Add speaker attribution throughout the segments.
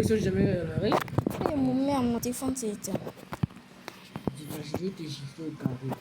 Speaker 1: sélectionne jamais l'arrêt.
Speaker 2: Mon mère, mon téléphone, c'est éteint.
Speaker 1: J'imagine tes gifles au carré.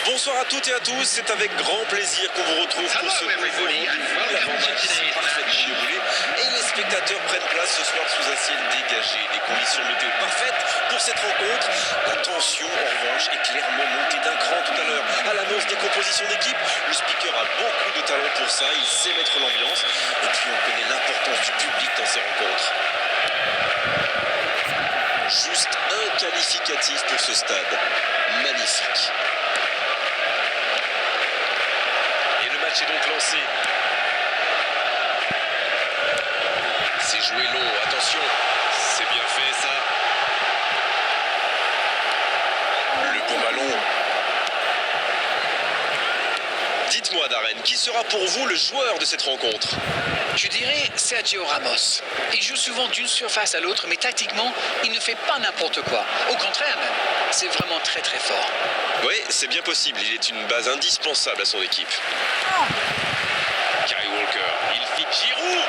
Speaker 3: Bonsoir à toutes et à tous, c'est avec grand plaisir qu'on vous retrouve pour ce nouveau rendez-vous. L'avant-match s'est parfaitement déroulé et les spectateurs prennent place ce soir sous un ciel dégagé. Des conditions météo parfaites pour cette rencontre. La tension, en revanche, est clairement montée d'un cran tout à l'heure. À l'annonce des compositions d'équipe, le speaker a beaucoup de talent pour ça, il sait mettre l'ambiance. Et puis on connaît l'importance du public dans ces rencontres. Juste un qualificatif pour ce stade. Magnifique. C'est donc lancé. C'est joué long, attention. C'est bien fait ça. Le bon ballon. Dites-moi Darren, qui sera pour vous le joueur de cette rencontre?
Speaker 4: Je dirais Sergio Ramos. Il joue souvent d'une surface à l'autre, mais tactiquement, il ne fait pas n'importe quoi. Au contraire même, c'est vraiment très très fort.
Speaker 3: Oui, c'est bien possible. Il est une base indispensable à son équipe. Kyle Walker, il fixe Giroud.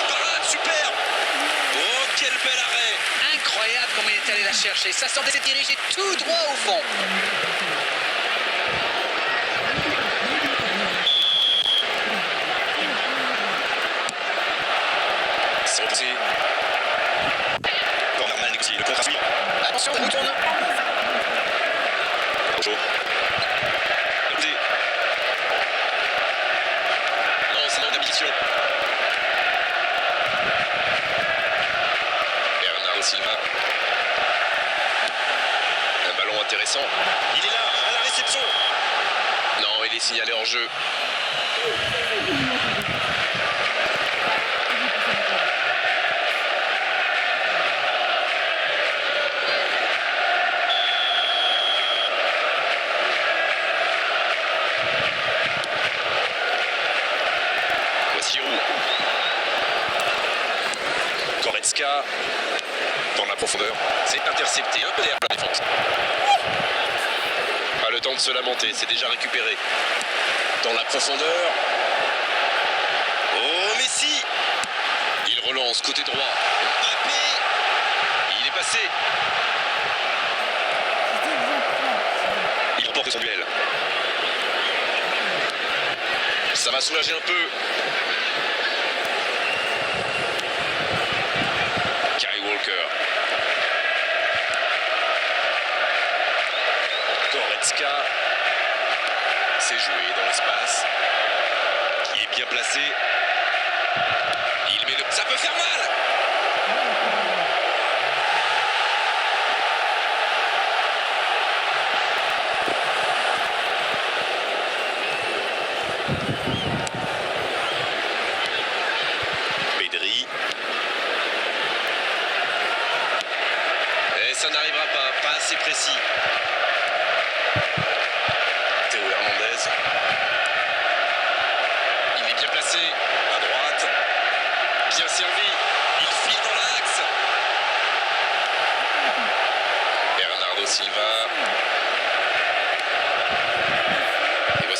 Speaker 3: Parade, super. Oh, quel bel arrêt.
Speaker 4: Incroyable comme il est allé la chercher. Ça semblait se diriger tout droit au fond.
Speaker 3: Santé. Corner mal négocié, le contre-suit.
Speaker 4: Attention, ça nous tourne.
Speaker 3: Bonjour. Écoutez. Lancement d'habitude. Bernardo Silva. Un ballon intéressant. Il est là, à la réception. Non, il est signalé hors jeu. Goretzka dans la profondeur. C'est intercepté, un peu derrière la défense. Pas le temps de se lamenter, c'est déjà récupéré. Dans la profondeur. Oh Messi. Il relance côté droit. Mbappé. Il est passé. Il remporte son duel. Ça va soulager un peu. Kyle Walker. Goretzka. C'est joué dans l'espace. Qui est bien placé. Il met le... Ça peut faire mal. Pedri. Et ça n'arrivera pas. Pas assez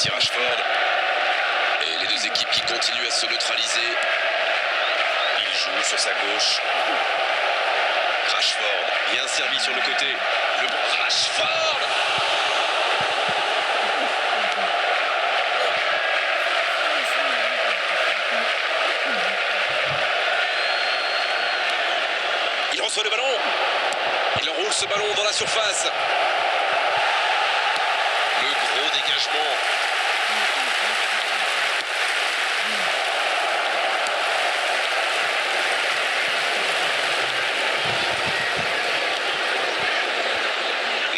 Speaker 3: Voici Rashford. Et les deux équipes qui continuent à se neutraliser. Il joue sur sa gauche. Rashford, bien servi sur le côté. Le bon Rashford. Il reçoit le ballon. Il enroule ce ballon dans la surface. Le gros dégagement.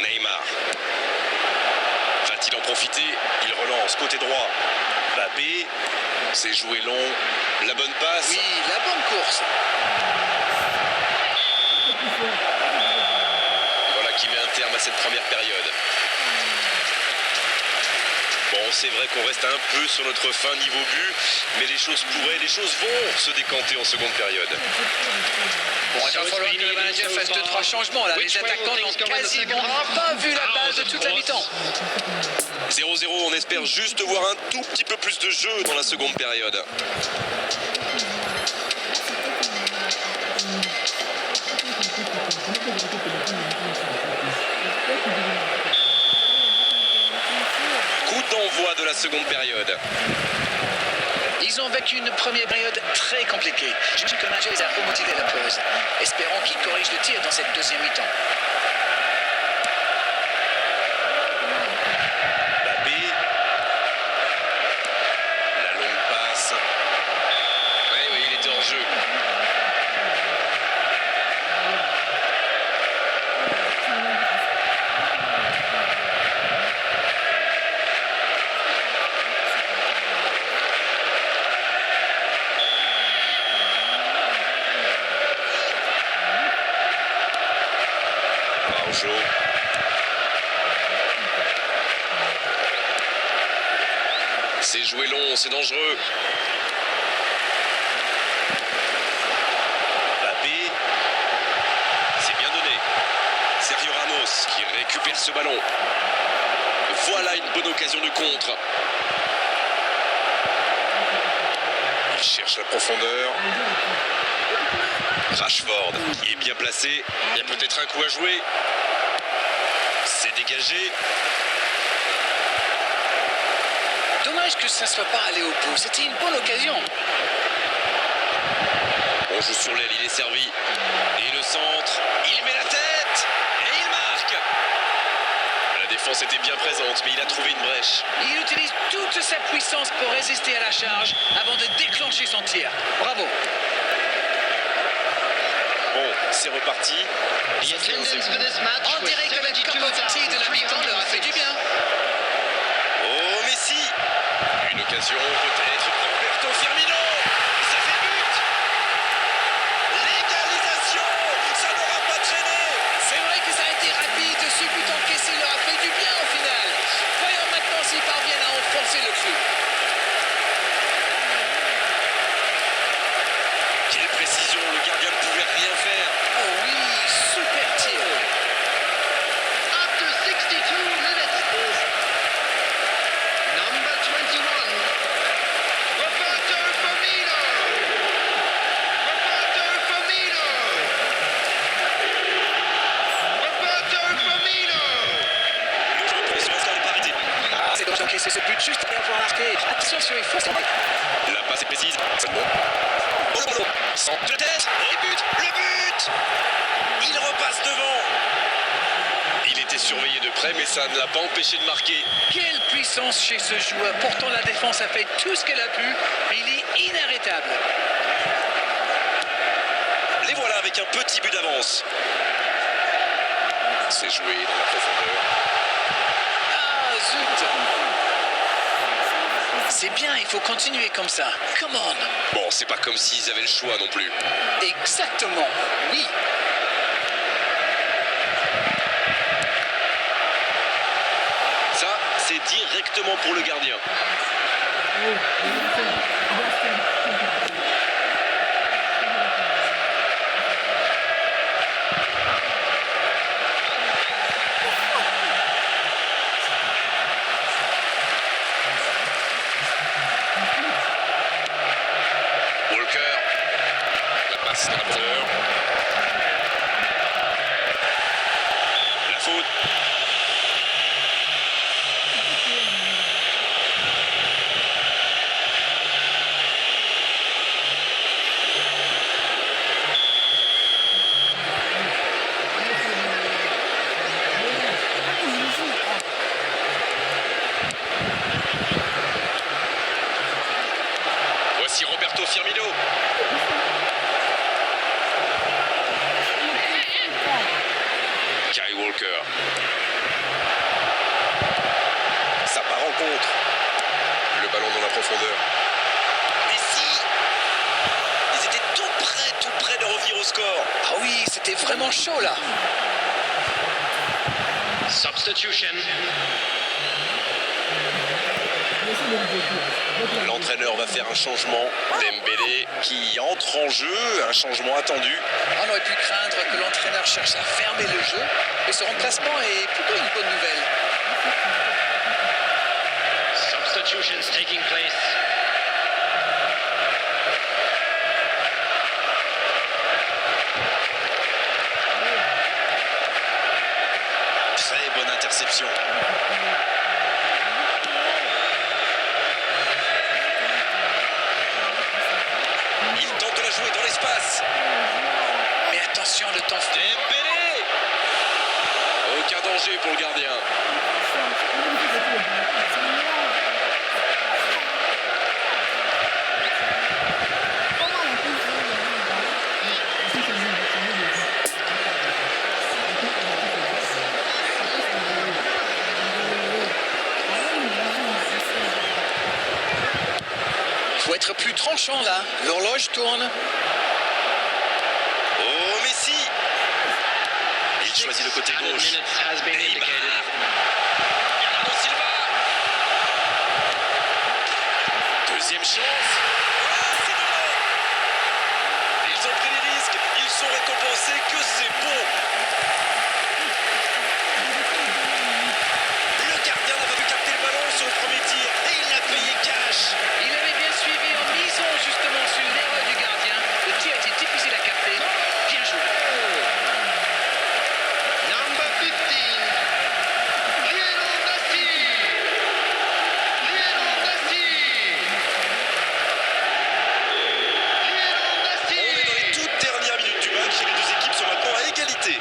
Speaker 3: Neymar. Va-t-il en profiter? Il relance côté droit. Mbappé. C'est joué long. La bonne passe.
Speaker 4: Oui, la bonne course.
Speaker 3: Voilà qui met un terme à cette première période. Bon, c'est vrai qu'on reste un peu sur notre fin niveau but, mais les choses vont se décanter en seconde période.
Speaker 4: Bon, il va falloir que le manager fasse 2-3 changements. Là, les attaquants n'ont quasiment pas vu la balle de toute la mi-temps.
Speaker 3: 0-0, on espère juste voir un tout petit peu plus de jeu dans la seconde période. Coup d'envoi de la seconde période.
Speaker 4: Ils ont vécu une première période très compliquée. Je suis que le manager les a remotivés à la pause. Espérons qu'ils corrigent le tir dans cette deuxième mi-temps.
Speaker 3: Mbappé. La longue passe. Oui, il était en jeu. Araujo. C'est joué long, c'est dangereux. Mbappé. C'est bien donné. Sergio Ramos qui récupère ce ballon. Voilà une bonne occasion de contre. Il cherche la profondeur. Rashford qui est bien placé. Il y a peut-être un coup à jouer. C'est dégagé.
Speaker 4: Dommage que ça ne soit pas allé au bout. C'était une bonne occasion.
Speaker 3: On joue sur l'aile, il est servi. Et le centre, il met la tête. Et il marque. La défense était bien présente, mais il a trouvé une brèche.
Speaker 4: Il utilise toute sa puissance pour résister à la charge avant de déclencher son tir. Bravo.
Speaker 3: Bon, c'est reparti.
Speaker 4: On dirait que la composantie de la mi-temps leur a fait du bien.
Speaker 3: Oh, Messi. Une occasion peut-être pour Roberto Firmino. Ça fait but. L'égalisation. Ça n'aura pas traîné.
Speaker 4: C'est vrai que ça a été rapide. Ce but encaissé leur a fait du bien au final. Voyons maintenant s'ils parviennent à enfoncer le clou.
Speaker 3: Quelle précision, le gardien ne pouvait rien faire.
Speaker 4: Oh oui, super tir.
Speaker 5: After 62 minutes, number 21, Roberto Firmino. Roberto Firmino. Roberto Firmino.
Speaker 3: Le jeu pour ce reste de parité.
Speaker 4: C'est donc encaissé ce but juste après avoir marqué. Attention, il faut s'en mettre.
Speaker 3: La passe est précise. C'est bon. Oh, le ballon. Centre de tête. Et but. Le but. Il repasse devant. Il était surveillé de près, mais ça ne l'a pas empêché de marquer.
Speaker 4: Quelle puissance chez ce joueur. Pourtant, la défense a fait tout ce qu'elle a pu, mais il est inarrêtable.
Speaker 3: Les voilà avec un petit but d'avance. C'est joué dans la profondeur.
Speaker 4: Ah, zut. C'est bien, il faut continuer comme ça. Come on.
Speaker 3: Bon, c'est pas comme s'ils avaient le choix non plus.
Speaker 4: Exactement, oui.
Speaker 3: Ça, c'est directement pour le gardien. profondeur. Messi! Ils étaient tout près de revenir au score.
Speaker 4: Ah oui, c'était vraiment chaud là.
Speaker 5: Substitution.
Speaker 3: L'entraîneur va faire un changement. Dembélé qui entre en jeu, un changement attendu.
Speaker 4: On aurait pu craindre que l'entraîneur cherche à fermer le jeu, et ce remplacement est plutôt une bonne nouvelle.
Speaker 5: Substitutions taking place.
Speaker 3: Très bonne interception. Il tente de la jouer dans l'espace.
Speaker 4: Mais attention, le temps fait.
Speaker 3: Dembélé! Aucun danger pour le gardien.
Speaker 4: Faut être plus tranchant là. L'horloge tourne.
Speaker 3: Oh, Messi! Il choisit le côté
Speaker 5: Added
Speaker 3: gauche.
Speaker 5: minutes has been
Speaker 3: Neymar.
Speaker 5: indicated.
Speaker 3: Bernardo Silva. Deuxième chance. Ah, c'est dedans. Ils ont pris des risques. Ils sont récompensés. Que c'est beau. Le gardien n'a pas pu capter le ballon sur le premier tir. Et il l'a payé cash.
Speaker 4: Il avait bien suivi en misant justement sur une erreur du gardien. Le tir était difficile à capter. Bien joué.
Speaker 5: Number 15. Lionel Messi. Lionel Messi. Lionel Messi.
Speaker 3: On est dans les toutes dernières minutes du match et les deux équipes sont maintenant à égalité.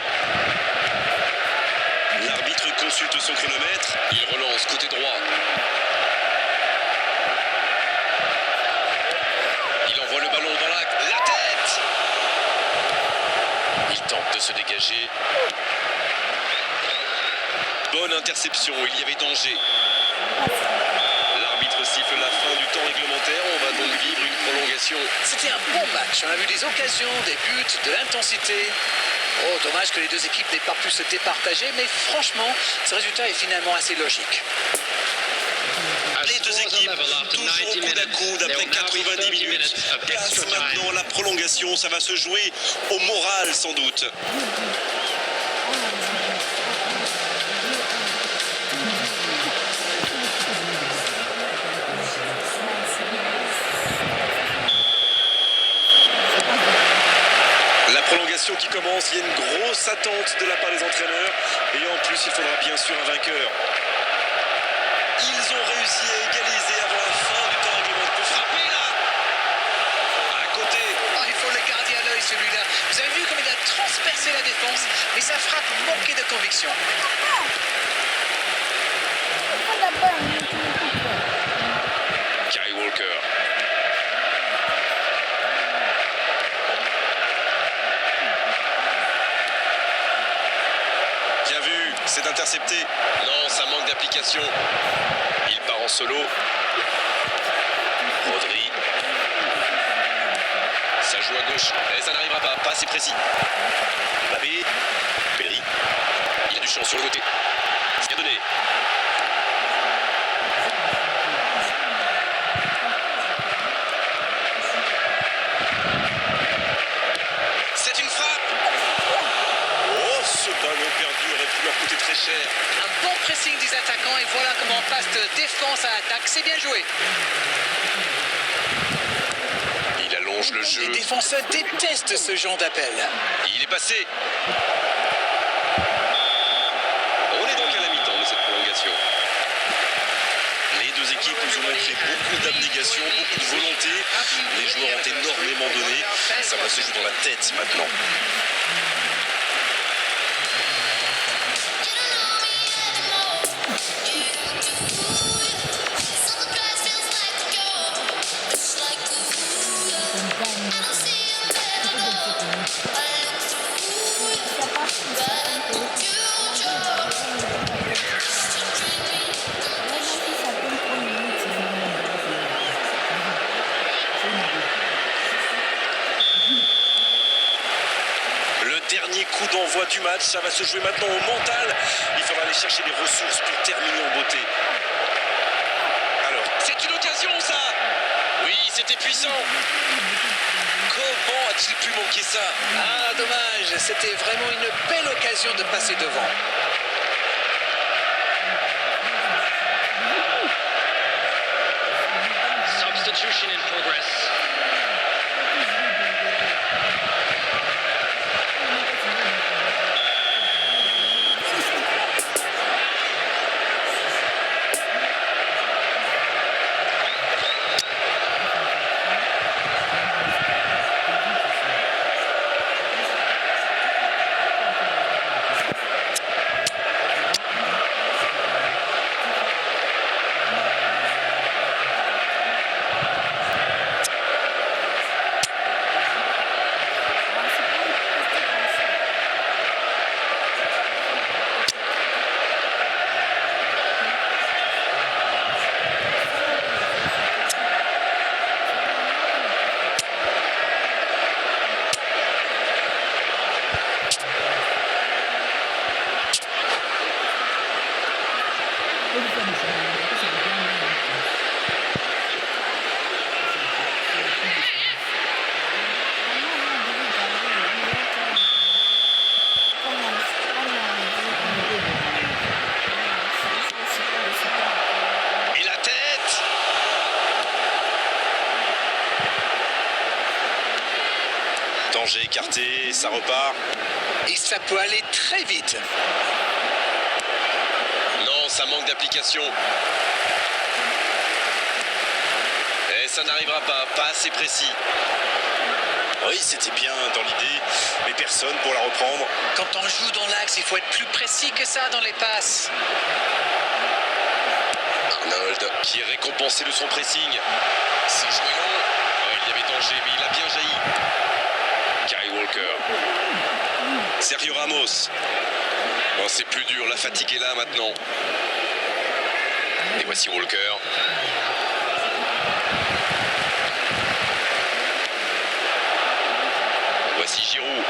Speaker 3: L'arbitre consulte son chronomètre. Il relance côté droit. Il envoie le ballon dans la tête. Il tente de se dégager. Bonne interception, il y avait danger. L'arbitre siffle la fin du temps réglementaire. On va donc vivre une prolongation.
Speaker 4: C'était un bon match. On a vu des occasions, des buts, de l'intensité. Oh, dommage que les deux équipes n'aient pas pu se départager, mais franchement, ce résultat est finalement assez logique.
Speaker 3: Les deux équipes toujours au coude à coude après 90 minutes. Place maintenant la prolongation. Ça va se jouer au moral sans doute. La prolongation qui commence, il y a une grosse attente de la part des entraîneurs. Et en plus, il faudra bien sûr un vainqueur. Ils ont réussi à égaliser avant la fin du temps réglementaire. Pour frapper là. À côté.
Speaker 4: Oh, il faut le garder à l'œil celui-là. Vous avez vu comme il a transpercé la défense, mais sa frappe manquait de conviction.
Speaker 3: Kyle Walker. Bien vu, c'est intercepté. Non, ça manque d'application. Il part en solo. Rodri. Ça joue à gauche. Et ça n'arrivera pas. Pas assez précis. Mbappé. Pedri. Il a du champ sur le côté. C'est bien donné. C'est une frappe. Oh, ce ballon perdu aurait pu leur coûter très cher.
Speaker 4: Un bon pressing des attaquants et voilà comment on passe de défense à attaque. C'est bien joué.
Speaker 3: Il allonge le jeu.
Speaker 4: Les défenseurs détestent ce genre d'appel.
Speaker 3: Il est passé. On est donc à la mi-temps de cette prolongation. Les deux équipes nous ont montré beaucoup d'abnégation, beaucoup de volonté. Les joueurs ont énormément donné. Ça va se jouer dans la tête maintenant. du match. Ça va se jouer maintenant au mental. Il faudra aller chercher des ressources pour terminer en beauté. Alors, c'est une occasion ça. Oui, c'était puissant. Comment a-t-il pu manquer ça?
Speaker 4: Ah, dommage, c'était vraiment une belle occasion de passer devant.
Speaker 5: Substitution in progress.
Speaker 3: Et la tête. Danger écarté, ça repart.
Speaker 4: Et ça peut aller très vite.
Speaker 3: Non, ça manque d'application. Et ça n'arrivera pas assez précis. Oui, c'était bien dans l'idée, mais personne pour la reprendre.
Speaker 4: Quand on joue dans l'axe, il faut être plus précis que ça dans les passes.
Speaker 3: Arnold, qui est récompensé de son pressing. C'est joué long. Ouais, il y avait danger, mais il a bien jailli. Kyle Walker. Sergio Ramos. Oh, c'est plus dur, la fatigue est là maintenant. Et voici Walker. Voici Giroud.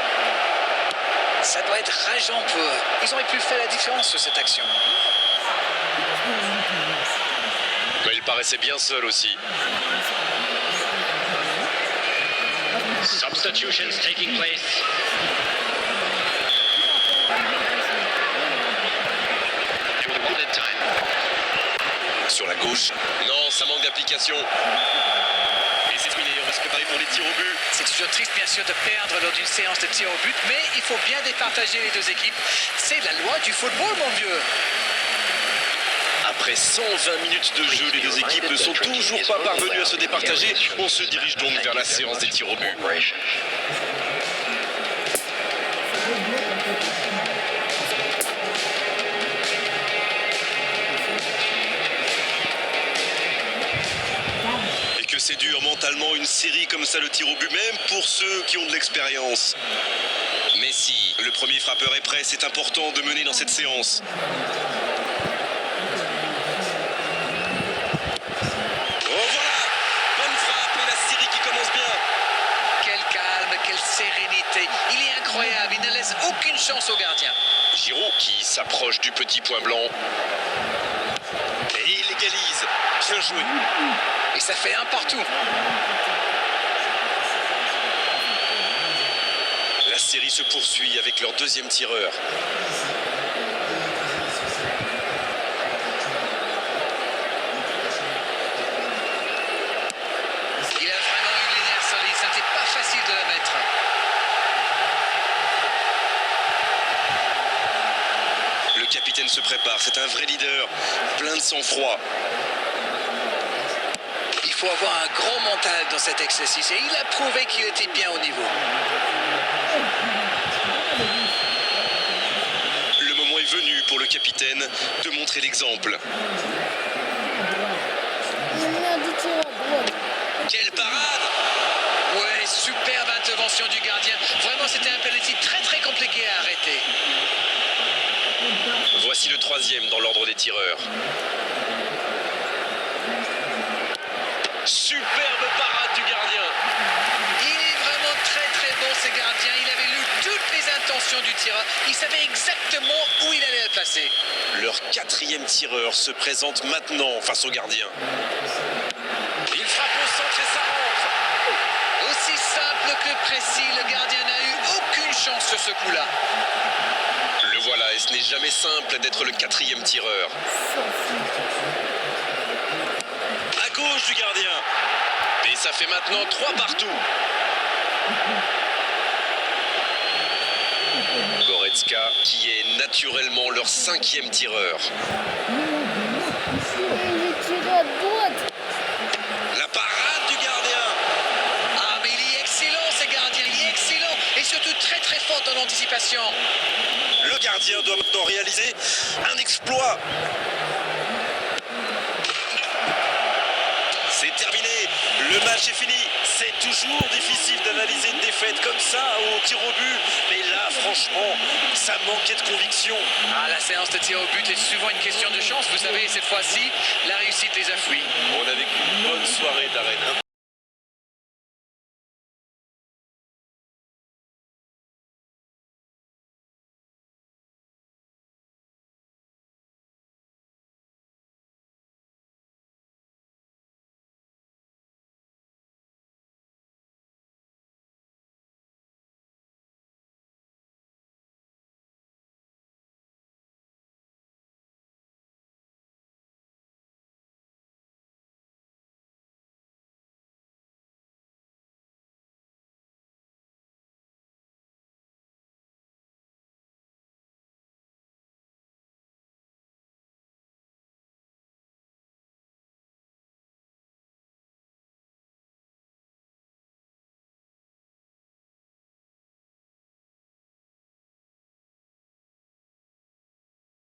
Speaker 4: Ça doit être rageant pour eux. Ils auraient pu faire la différence sur cette action.
Speaker 3: Mais il paraissait bien seul aussi.
Speaker 5: Substitutions taking place. Bullet time.
Speaker 3: Sur la gauche. Non, ça manque d'application. Et c'est terminé, on va se préparer pour les tirs au but.
Speaker 4: C'est toujours triste, bien sûr, de perdre lors d'une séance de tir au but, mais il faut bien départager les deux équipes. C'est la loi du football, mon vieux.
Speaker 3: Après 120 minutes de jeu, les deux équipes ne sont toujours pas parvenues à se départager. On se dirige donc vers la séance des tirs au but. Et que c'est dur mentalement une série comme ça, le tir au but, même pour ceux qui ont de l'expérience. Messi, le premier frappeur est prêt, c'est important de mener dans cette séance. Oh voilà, bonne frappe et la série qui commence bien.
Speaker 4: Quel calme, quelle sérénité. Il est incroyable, il ne laisse aucune chance au gardien.
Speaker 3: Giroud qui s'approche du petit point blanc. Et il égalise. Bien joué.
Speaker 4: Et ça fait un partout.
Speaker 3: La série se poursuit avec leur deuxième tireur.
Speaker 4: Il a vraiment eu les nerfs solides, ça n'était pas facile de la mettre.
Speaker 3: Le capitaine se prépare, c'est un vrai leader, plein de sang-froid.
Speaker 4: Il faut avoir un grand mental dans cet exercice et il a prouvé qu'il était bien au niveau.
Speaker 3: Le moment est venu pour le capitaine de montrer l'exemple. Quelle parade!
Speaker 4: Ouais, superbe intervention du gardien. Vraiment, c'était un penalty très très compliqué à arrêter.
Speaker 3: Voici le troisième dans l'ordre des tireurs. Superbe parade du gardien.
Speaker 4: Il est vraiment très très bon, ce gardien. Il avait lu toutes les intentions position du tireur. Il savait exactement où il allait le placer.
Speaker 3: Leur quatrième tireur se présente maintenant face au gardien. Il frappe au centre et ça rentre.
Speaker 4: Aussi simple que précis, le gardien n'a eu aucune chance sur ce coup-là.
Speaker 3: Le voilà, et ce n'est jamais simple d'être le quatrième tireur. À gauche du gardien. Et ça fait maintenant 3 partout. Goretzka, qui est naturellement leur 5e tireur. La parade du gardien.
Speaker 4: Ah, mais il est excellent, ce gardien, il est excellent. Et surtout très très fort dans l'anticipation.
Speaker 3: Le gardien doit maintenant réaliser un exploit. C'est terminé, le match est fini. C'est toujours difficile d'analyser une défaite comme ça au tir au but. Mais là, franchement, ça manquait de conviction.
Speaker 4: Ah, la séance de tir au but est souvent une question de chance. Vous savez, cette fois-ci, la réussite les a fui.
Speaker 3: On a vécu une bonne soirée d'arène.